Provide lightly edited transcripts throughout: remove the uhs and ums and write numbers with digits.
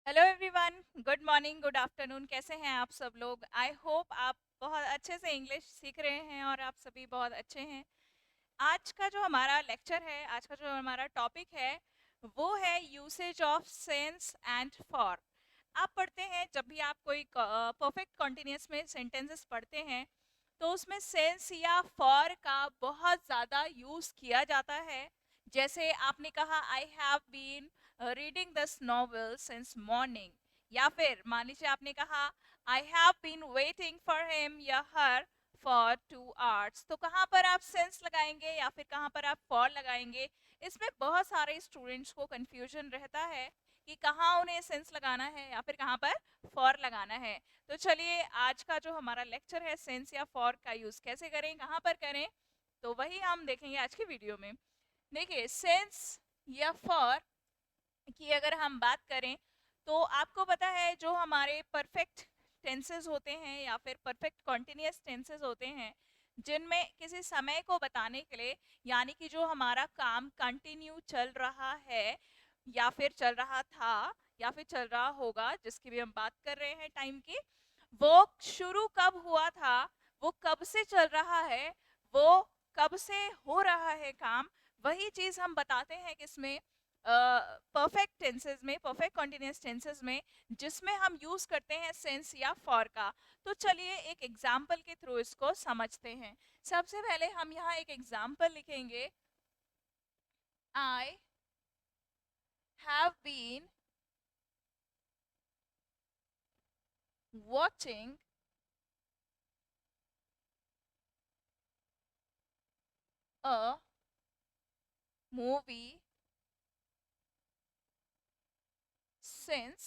Hello everyone, good morning, good afternoon. कैसे हैं आप सब लोग? आई होप आप बहुत अच्छे से इंग्लिश सीख रहे हैं और आप सभी बहुत अच्छे हैं। आज का जो हमारा लेक्चर है, आज का जो हमारा टॉपिक है, वो है usage of sense and for. आप पढ़ते हैं, जब भी आप कोई परफेक्ट कॉन्टिन्यूस में सेंटेंसेस पढ़ते हैं तो उसमें सेंस या फॉर का बहुत ज़्यादा यूज़ किया जाता है। जैसे आपने कहा, I have been reading this novel since morning, या फिर मान लीजिए आपने कहा, I have been waiting for him या हर फॉर 2 hours। तो कहाँ पर आप सेंस लगाएंगे या फिर कहाँ पर आप फॉर लगाएंगे? इसमें बहुत सारे स्टूडेंट्स को कंफ्यूजन रहता है कि कहाँ उन्हें सेंस लगाना है या फिर कहाँ पर फॉर लगाना है। तो चलिए, आज का जो हमारा लेक्चर है, सेंस या फॉर का यूज कैसे करें, कहाँ पर करें, तो वही हम देखेंगे आज की वीडियो में। देखिए, सेंस या फॉर की अगर हम बात करें तो आपको पता है, जो हमारे परफेक्ट टेंसेस होते हैं या फिर परफेक्ट कॉन्टिन्यूअस टेंसेस होते हैं, जिनमें किसी समय को बताने के लिए, यानी कि जो हमारा काम कंटिन्यू चल रहा है या फिर चल रहा था या फिर चल रहा होगा, जिसकी भी हम बात कर रहे हैं टाइम की, वो शुरू कब हुआ था, वो कब से चल रहा है, वो कब से हो रहा है काम, वही चीज हम बताते हैं किसमें, परफेक्ट टेंसेस में, परफेक्ट कॉन्टिन्यूअस टेंसेस में, जिसमें हम यूज करते हैं सेंस या फॉर का। तो चलिए एक एग्जाम्पल के थ्रू इसको समझते हैं। सबसे पहले हम यहाँ एक एग्जाम्पल लिखेंगे। I have been watching a movie since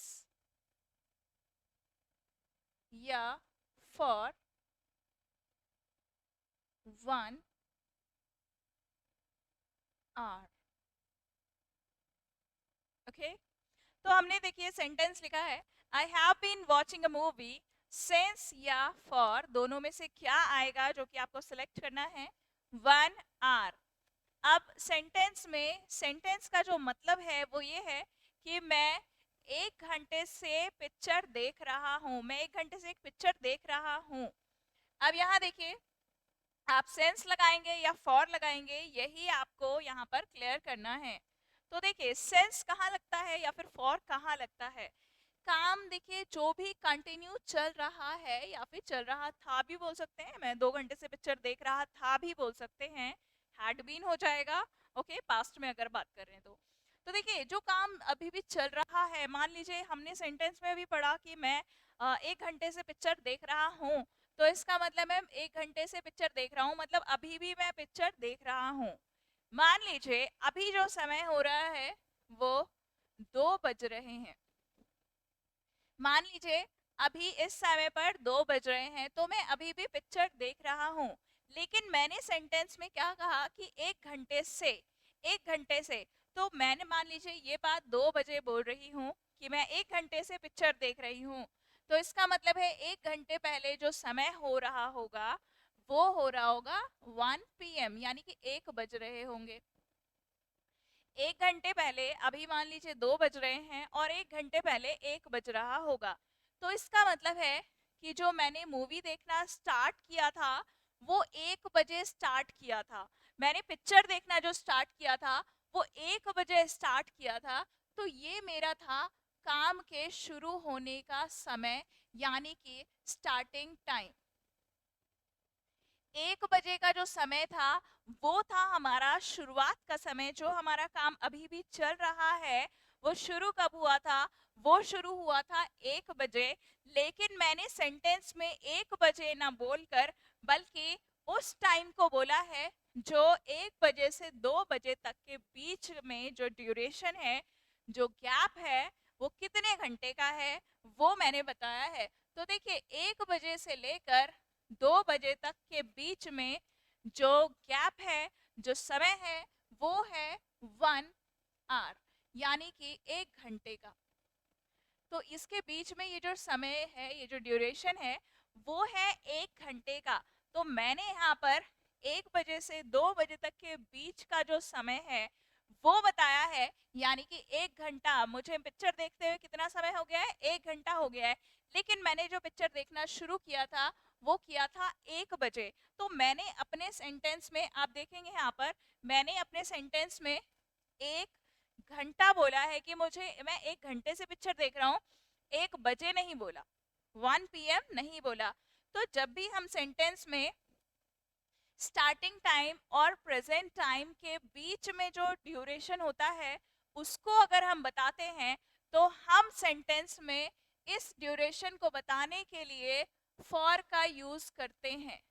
या फॉर 1 hour। ओके, तो हमने देखिए सेंटेंस लिखा है, I have been watching a movie. Since या फॉर दोनों में से क्या आएगा जो कि आपको सिलेक्ट करना है? 1 hour। अब सेंटेंस में, सेंटेंस का जो मतलब है वो ये है कि मैं 1 घंटे से पिक्चर देख रहा हूँ, मैं 1 घंटे से एक पिक्चर देख रहा हूँ। अब यहाँ देखिए, आप सेंस लगाएंगे या फॉर लगाएंगे, यही आपको यहाँ पर क्लियर करना है। तो देखिए, सेंस कहाँ लगता है या फिर फॉर कहाँ लगता है? काम देखिए, जो भी कंटिन्यू चल रहा है या फिर चल रहा था भी बोल सकते हैं, मैं 2 घंटे से पिक्चर देख रहा था भी बोल सकते हैं, हैड बीन हो जाएगा। ओके, पास्ट में अगर बात कर रहे हैं तो देखिए, जो काम अभी भी चल रहा है, मान लीजिए हमने सेंटेंस में भी पढ़ा कि मैं 1 घंटे से पिक्चर देख रहा हूँ, तो इसका मतलब मैं 1 घंटे से पिक्चर देख रहा हूँ, मतलब अभी भी मैं पिक्चर देख रहा हूँ। मान लीजिए अभी जो समय हो रहा है वो 2 बज रहे हैं। मान लीजिए अभी इस समय पर 2 बज रहे हैं, तो मैं अभी भी पिक्चर देख रहा हूँ। लेकिन मैंने सेंटेंस में क्या कहा कि 1 घंटे से, 1 घंटे से। तो मैंने मान लीजिए ये बात 2 बजे बोल रही हूँ कि मैं 1 घंटे से पिक्चर देख रही हूँ, तो इसका मतलब है 1 घंटे पहले जो समय हो रहा होगा वो हो रहा होगा 1 PM, यानी कि 1 बज रहे होंगे। 1 घंटे पहले, अभी मान लीजिए 2 बज रहे हैं और 1 घंटे पहले 1 बज रहा होगा। तो इसका मतलब है कि जो मैंने मूवी देखना स्टार्ट किया था वो 1 बजे स्टार्ट किया था। मैंने पिक्चर देखना जो स्टार्ट किया था वो 1 बजे स्टार्ट किया था। तो ये मेरा था काम के शुरू होने का समय, यानी कि स्टार्टिंग टाइम। 1 बजे का जो समय था वो था हमारा शुरुआत का समय। जो हमारा काम अभी भी चल रहा है वो शुरू कब हुआ था? वो शुरू हुआ था 1 बजे। लेकिन मैंने सेंटेंस में 1 बजे ना बोलकर बल्कि उस टाइम को बोला है जो 1 बजे से 2 बजे तक के बीच में जो ड्यूरेशन है, जो गैप है, वो कितने घंटे का है वो मैंने बताया है। तो देखिए, 1 बजे से लेकर 2 बजे तक के बीच में जो गैप है, जो समय है, वो है 1 hour, यानी कि 1 घंटे का। तो इसके बीच में ये जो समय है, ये जो ड्यूरेशन है, वो है 1 घंटे का। तो मैंने यहाँ पर 1 बजे से 2 बजे तक के बीच का जो समय है वो बताया है, यानी कि 1 घंटा, मुझे पिक्चर देखते हुए कितना समय हो गया है, 1 घंटा हो गया है, लेकिन मैंने जो पिक्चर देखना शुरू किया था वो किया था 1 बजे। तो मैंने अपने सेंटेंस में, आप देखेंगे यहाँ पर, मैंने अपने सेंटेंस में 1 घंटा बोला है कि मुझे, मैं 1 घंटे से पिक्चर देख रहा हूँ, 1 बजे नहीं बोला, 1 PM नहीं बोला। तो जब भी हम सेंटेंस में स्टार्टिंग टाइम और प्रेजेंट टाइम के बीच में जो ड्यूरेशन होता है उसको अगर हम बताते हैं, तो हम सेंटेंस में इस ड्यूरेशन को बताने के लिए फॉर का यूज करते हैं।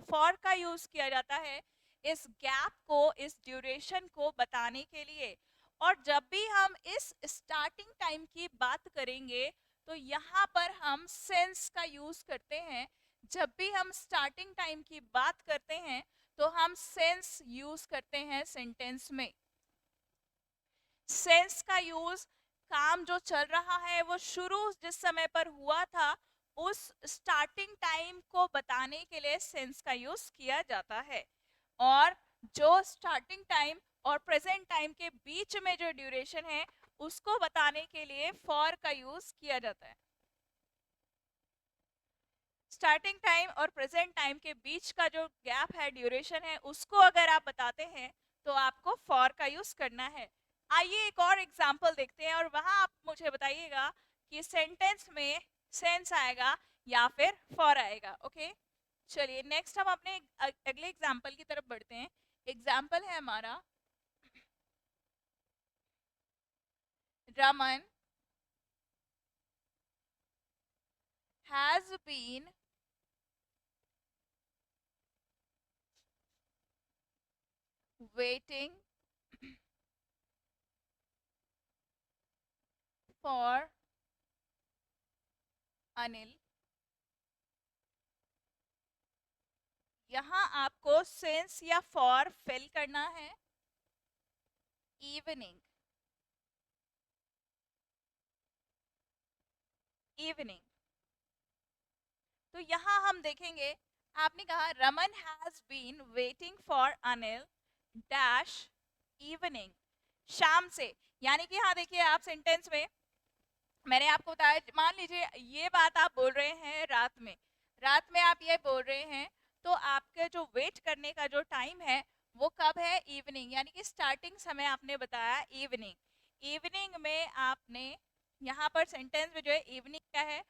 फॉर का यूज किया जाता है इस गैप को, इस ड्यूरेशन को बताने के लिए। और जब भी हम इस स्टार्टिंग टाइम की बात करेंगे तो यहाँ पर हम सेंस का यूज करते हैं। जब भी हम स्टार्टिंग टाइम की बात करते हैं तो हम सेंस यूज करते हैं सेंटेंस में। सेंस का यूज, काम जो चल रहा है वो शुरू जिस समय पर हुआ था उस स्टार्टिंग टाइम को बताने के लिए सेंस का यूज किया जाता है। और जो स्टार्टिंग टाइम और प्रेजेंट टाइम के बीच में जो ड्यूरेशन है उसको बताने के लिए फॉर का यूज किया जाता है। स्टार्टिंग टाइम और प्रेजेंट टाइम के बीच का जो गैप है, ड्यूरेशन है, उसको अगर आप बताते हैं तो आपको फॉर का यूज करना है। आइए एक और एग्जांपल देखते हैं और वहां आप मुझे बताइएगा कि सेंटेंस में सेंस आएगा या फिर फॉर आएगा। ओके, चलिए नेक्स्ट हम अपने अगले एग्जांपल की तरफ बढ़ते हैं। एग्जांपल है हमारा, Raman has been waiting for Anil. यहाँ आपको सिंस या फॉर फिल करना है। Evening, evening. तो यहाँ हम देखेंगे, आपने कहा Raman has been waiting for Anil dash evening, शाम से। यानी कि यहाँ देखिए आप सेंटेंस में, मैंने आपको बताया, मान लीजिए ये बात आप बोल रहे हैं रात में, रात में आप ये बोल रहे हैं, तो आपके जो वेट करने का जो टाइम है वो कब है, इवनिंग। यानी कि स्टार्टिंग समय आपने बताया इवनिंग। इवनिंग में आपने यहाँ पर सेंटेंस में जो है इवनिंग क्या है,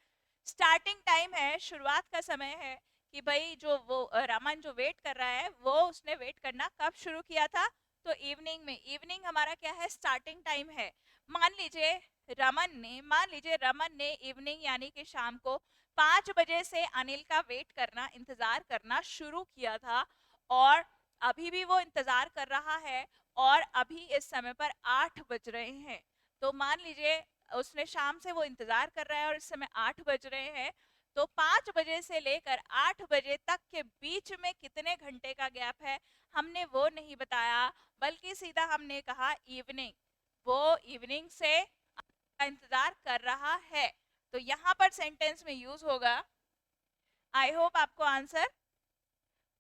स्टार्टिंग टाइम है, शुरुआत का समय है कि भाई जो वो रामन जो वेट कर रहा है वो उसने वेट करना कब शुरू किया था, तो इवनिंग में। इवनिंग हमारा क्या है, स्टार्टिंग टाइम है। मान लीजिए रमन ने इवनिंग यानी कि शाम को 5 बजे से अनिल का वेट करना, इंतजार करना शुरू किया था और अभी भी वो इंतजार कर रहा है और अभी इस समय पर 8 बज रहे हैं। तो मान लीजिए उसने शाम से वो इंतजार कर रहा है और इस समय 8 बज रहे हैं। तो 5 बजे से लेकर 8 बजे तक के बीच में कितने घंटे का गैप है हमने वो नहीं बताया, बल्कि सीधा हमने कहा इवनिंग। वो इवनिंग से का इंतजार कर रहा है। तो यहाँ पर सेंटेंस में यूज होगा। आई होप आपको आंसर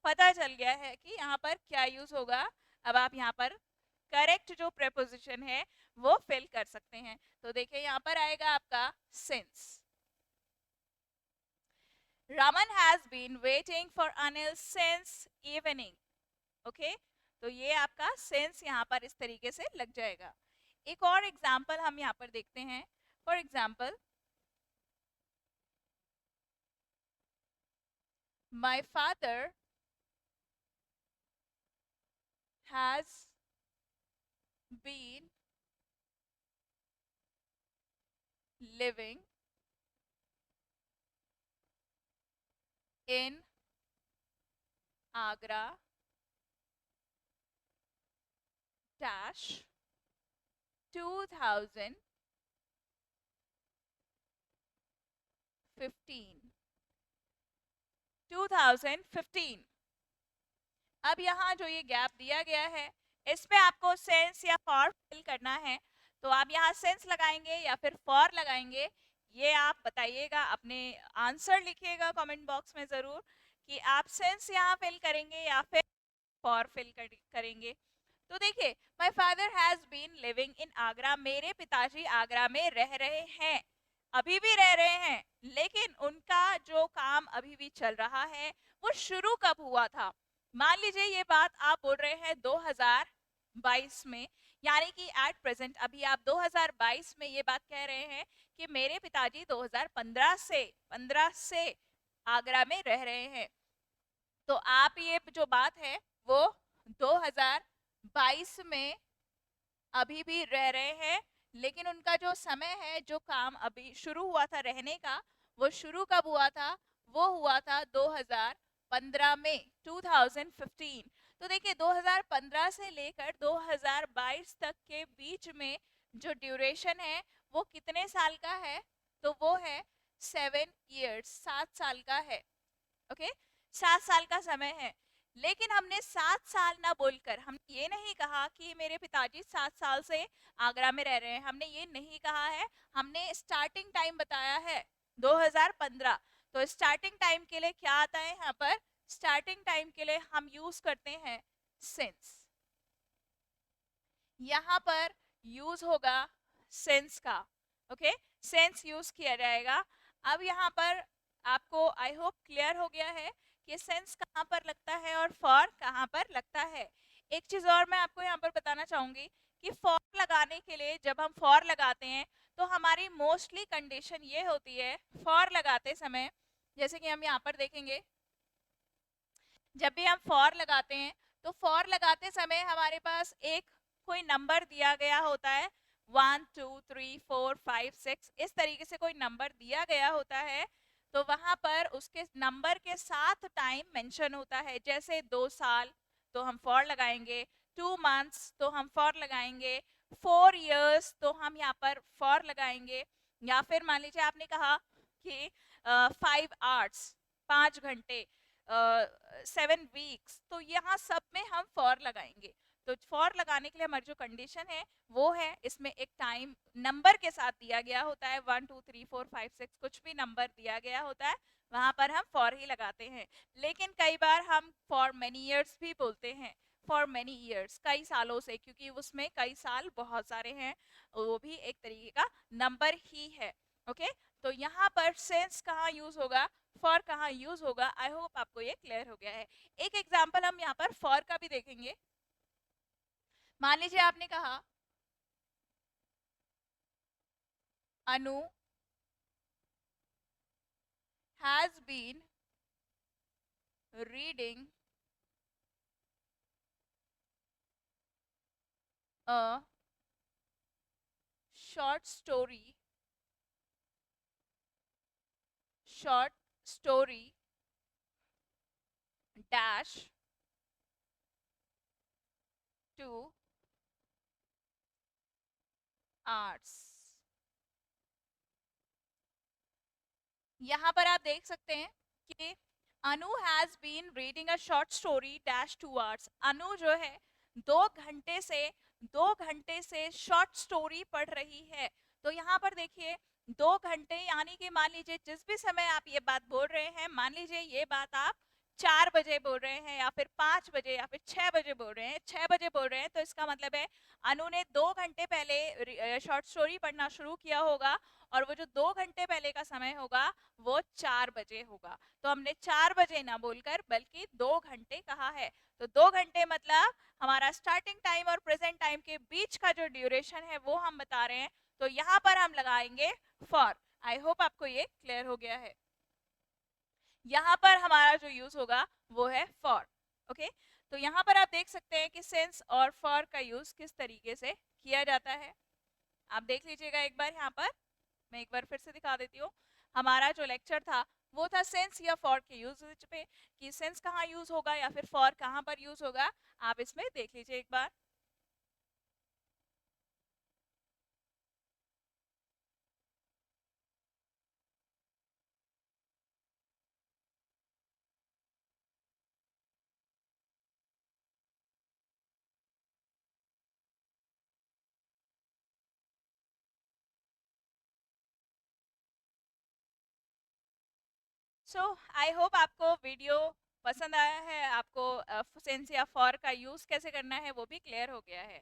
पता चल गया है कि यहाँ पर क्या यूज होगा। अब आप यहाँ पर करेक्ट जो प्रेपोजिशन है वो फिल कर सकते हैं। तो देखिए यहाँ पर आएगा आपका since. Raman has been waiting for Anil since evening. Okay, तो ये आपका सेंस यहाँ पर इस तरीके से लग जाएगा। एक और एग्जाम्पल हम यहाँ पर देखते हैं। For example, my father has been living in Agra dash 2015। अब यहाँ जो ये गैप दिया गया है इस पे आपको सेंस या फॉर फिल करना है। तो आप यहाँ सेंस लगाएंगे या फिर फॉर लगाएंगे, ये आप बताइएगा, अपने आंसर लिखिएगा कमेंट बॉक्स में ज़रूर कि आप सेंस यहाँ फिल करेंगे या फिर फॉर फिल करेंगे। तो देखिए, my father has been living in Agra, मेरे पिताजी आगरा में रह रहे हैं, अभी भी रह रहे हैं, लेकिन उनका जो काम अभी भी चल रहा है वो शुरू कब हुआ था? मान लीजिए ये बात आप बोल रहे हैं 2022 में, यानी कि एट प्रेजेंट अभी आप 2022 में ये बात कह रहे हैं कि मेरे पिताजी 2015 से आगरा में रह रहे हैं। तो आप ये जो बात है वो 2022 में अभी भी रह रहे हैं, लेकिन उनका जो समय है, जो काम अभी शुरू हुआ था रहने का, वो शुरू कब हुआ था? वो हुआ था 2015 में, 2015। तो देखिए 2015 से लेकर 2022 तक के बीच में जो ड्यूरेशन है वो कितने साल का है? तो वो है 7 years, 7 साल का है। ओके, 7 साल का समय है। लेकिन हमने 7 साल ना बोलकर हम ये नहीं कहा कि मेरे पिताजी 7 साल से आगरा में रह रहे हैं, हमने ये नहीं कहा है, हमने स्टार्टिंग टाइम बताया है 2015। तो स्टार्टिंग टाइम के लिए क्या आता है यहाँ पर? स्टार्टिंग टाइम के लिए हम यूज करते हैं सिंस। यहाँ पर यूज होगा सिंस का। ओके, सिंस यूज किया जाएगा। अब यहाँ पर आपको आई होप क्लियर हो गया है कि सिंस कहाँ पर लगता है और फॉर कहाँ पर लगता है। एक चीज और मैं आपको यहाँ पर बताना चाहूंगी कि फॉर लगाने के लिए जब हम फॉर लगाते हैं तो हमारी मोस्टली कंडीशन ये होती है फॉर लगाते समय, जैसे कि हम यहाँ पर देखेंगे, जब भी हम फॉर लगाते हैं तो फॉर लगाते समय हमारे पास एक कोई नंबर दिया गया होता है, 1 2 3 4 5 6, इस तरीके से कोई नंबर दिया गया होता है। तो वहां पर उसके नंबर के साथ टाइम मेंशन होता है, जैसे 2 साल तो हम फॉर लगाएंगे, 2 months तो हम फॉर लगाएंगे, 4 years तो हम यहाँ पर फॉर लगाएंगे, या फिर मान लीजिए आपने कहा कि 5 hours, 5 घंटे, 7 weeks, तो यहाँ सब में हम फॉर लगाएंगे। तो फॉर लगाने के लिए हमारी जो कंडीशन है वो है, इसमें एक टाइम नंबर के साथ दिया गया होता है, 1 2 3 4 5 6 कुछ भी नंबर दिया गया होता है, वहां पर हम फॉर ही लगाते हैं। लेकिन कई बार हम फॉर मेनी ईयर्स भी बोलते हैं, फॉर मेनी ईयर्स, कई सालों से, क्योंकि उसमें कई साल बहुत सारे हैं, वो भी एक तरीके का नंबर ही है। ओके, तो यहाँ पर सेंस कहाँ यूज होगा, फॉर कहाँ यूज होगा, आई होप आपको ये क्लियर हो गया है। एक एग्जाम्पल हम यहाँ पर फॉर का भी देखेंगे। मान लीजिए आपने कहा Anu has been reading a short story dash two hours. यहाँ पर आप देख सकते हैं कि Anu has been reading a short story dash 2 hours। Anu जो है 2 घंटे से शॉर्ट स्टोरी पढ़ रही है। तो यहाँ पर देखिए 2 घंटे, यानी कि मान लीजिए जिस भी समय आप ये बात बोल रहे हैं, मान लीजिए ये बात आप 4 बजे बोल रहे हैं या फिर 5 बजे या फिर 6 बजे बोल रहे हैं, 6 बजे बोल रहे हैं, तो इसका मतलब है अनु ने 2 घंटे पहले शॉर्ट स्टोरी पढ़ना शुरू किया होगा, और वो जो 2 घंटे पहले का समय होगा वो 4 बजे होगा। तो हमने 4 बजे ना बोलकर बल्कि 2 घंटे कहा है। तो 2 घंटे मतलब हमारा स्टार्टिंग टाइम और प्रेजेंट टाइम के बीच का जो ड्यूरेशन है वो हम बता रहे हैं। तो यहाँ पर हम लगाएंगे फॉर। आई होप आपको ये क्लियर हो गया है। यहाँ पर हमारा जो यूज होगा वो है फॉर। ओके, तो यहाँ पर आप देख सकते हैं कि सिंस और फॉर का यूज किस तरीके से किया जाता है। आप देख लीजिएगा एक बार, यहाँ पर मैं एक बार फिर से दिखा देती हूँ। हमारा जो लेक्चर था वो था सेंस या फॉर के यूजेज पे, कि सेंस कहाँ यूज होगा या फिर फॉर कहाँ पर यूज होगा। आप इसमें देख लीजिए एक बार। सो आई होप आपको वीडियो पसंद आया है, आपको सेंस या फॉर का यूज़ कैसे करना है वो भी क्लियर हो गया है।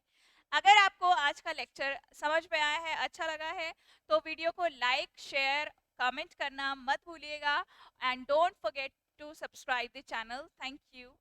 अगर आपको आज का लेक्चर समझ में आया है, अच्छा लगा है, तो वीडियो को लाइक, शेयर, कमेंट करना मत भूलिएगा and don't forget to subscribe the channel. Thank you.